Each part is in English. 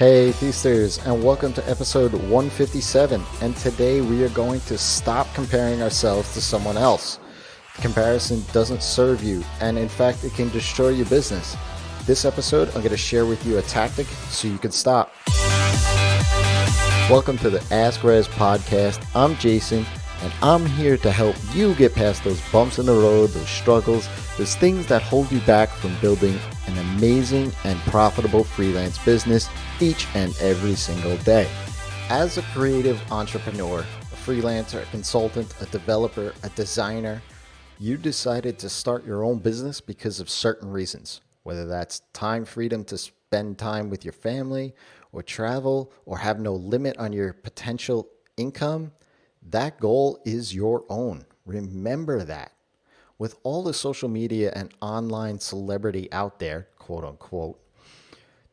Hey Feasters, and welcome to episode 157. And today we are going to stop comparing ourselves to someone else. Comparison doesn't serve you, and in fact, it can destroy your business. This episode, I'm going to share with you a tactic so you can stop. Welcome to the Ask Rezzz podcast. I'm Jason, and I'm here to help you get past those bumps in the road, those struggles, those things that hold you back from building an amazing and profitable freelance business each and every single day. As a creative entrepreneur, a freelancer, a consultant, a developer, a designer, you decided to start your own business because of certain reasons, whether that's time freedom to spend time with your family or travel or have no limit on your potential income. That goal is your own. Remember that. With all the social media and online celebrity out there, quote unquote,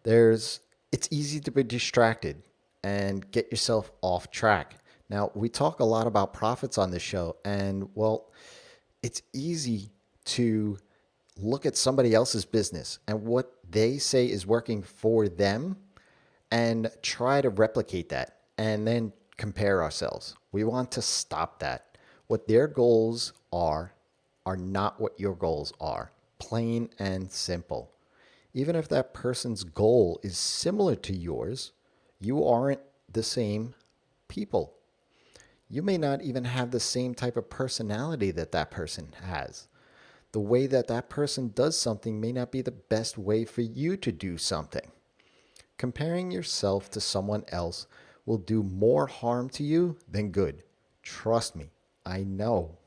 it's easy to be distracted and get yourself off track. Now, we talk a lot about profits on this show, and well, it's easy to look at somebody else's business and what they say is working for them and try to replicate that and then compare ourselves. We want to stop that. What their goals are not what your goals are. Plain and simple. Even if that person's goal is similar to yours, you aren't the same people. You may not even have the same type of personality that that person has. The way that that person does something may not be the best way for you to do something. Comparing yourself to someone else will do more harm to you than good. Trust me, I know.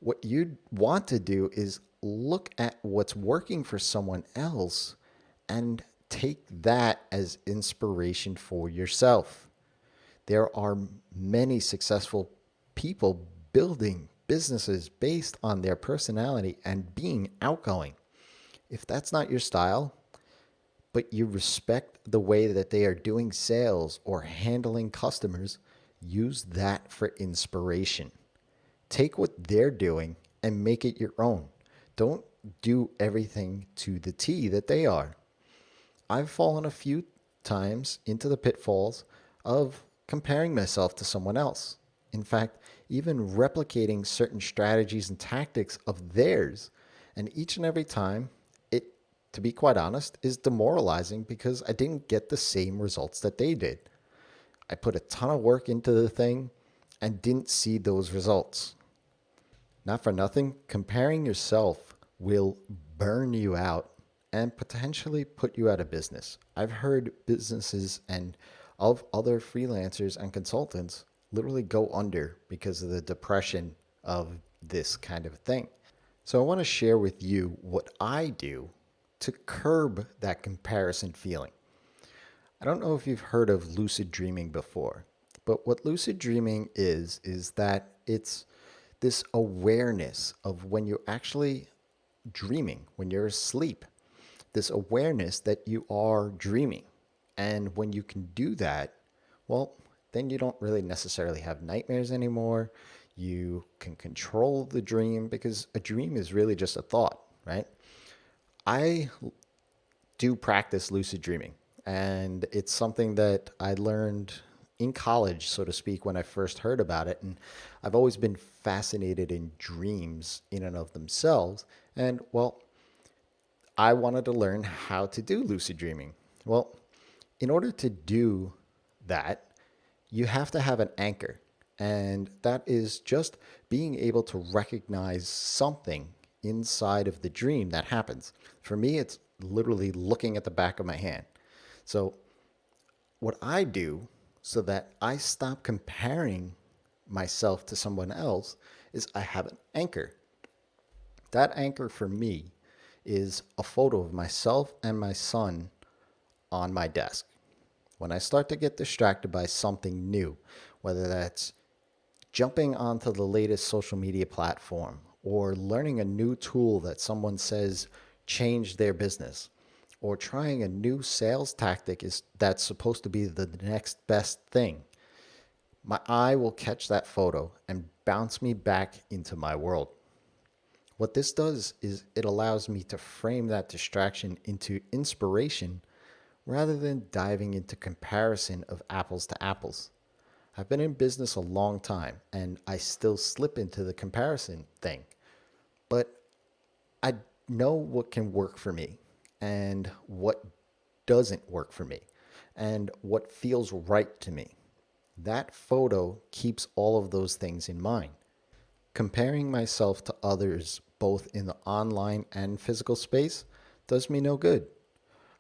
What you want to do is look at what's working for someone else and take that as inspiration for yourself. There are many successful people building businesses based on their personality and being outgoing. If that's not your style, but you respect the way that they are doing sales or handling customers, use that for inspiration. Take what they're doing and make it your own. Don't do everything to the T that they are. I've fallen a few times into the pitfalls of comparing myself to someone else. In fact, even replicating certain strategies and tactics of theirs. And each and every time, it, to be quite honest, is demoralizing because I didn't get the same results that they did. I put a ton of work into the thing and didn't see those results. Not for nothing, comparing yourself will burn you out and potentially put you out of business. I've heard businesses and of other freelancers and consultants literally go under because of the depression of this kind of thing. So I want to share with you what I do to curb that comparison feeling. I don't know if you've heard of lucid dreaming before, but what lucid dreaming is that it's this awareness of when you're actually dreaming, when you're asleep, this awareness that you are dreaming. And when you can do that, well, then you don't really necessarily have nightmares anymore. You can control the dream because a dream is really just a thought, right? I do practice lucid dreaming, and it's something that I learned in college, so to speak, when I first heard about it. And I've always been fascinated in dreams in and of themselves. And well, I wanted to learn how to do lucid dreaming. Well, in order to do that, you have to have an anchor. And that is just being able to recognize something inside of the dream that happens. For me, it's literally looking at the back of my hand. So what I do so that I stop comparing myself to someone else is I have an anchor. That anchor for me is a photo of myself and my son on my desk. When I start to get distracted by something new, whether that's jumping onto the latest social media platform or learning a new tool that someone says changed their business, or trying a new sales tactic that's supposed to be the next best thing, my eye will catch that photo and bounce me back into my world. What this does is it allows me to frame that distraction into inspiration rather than diving into comparison of apples to apples. I've been in business a long time and I still slip into the comparison thing, but I know what can work for me and what doesn't work for me and what feels right to me. That photo keeps all of those things in mind. Comparing myself to others, both in the online and physical space, does me no good.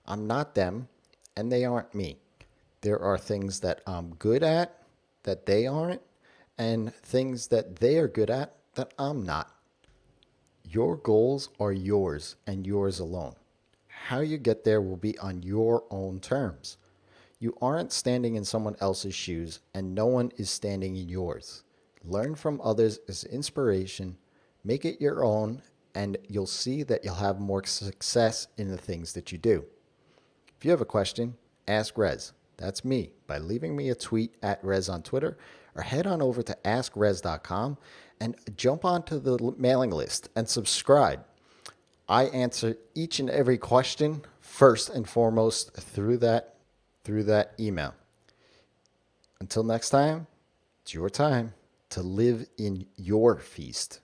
I'm not them, and they aren't me. There are things that I'm good at that they aren't, and things that they are good at that I'm not. Your goals are yours and yours alone. How you get there will be on your own terms. You aren't standing in someone else's shoes, and no one is standing in yours. Learn from others as inspiration, make it your own, and you'll see that you'll have more success in the things that you do. If you have a question, ask Rezzz. That's me, by leaving me a tweet at Rezzz on Twitter, or head on over to askrezzz.com and jump onto the mailing list and subscribe. I answer each and every question first and foremost through that email. Until next time, it's your time to live in your feast.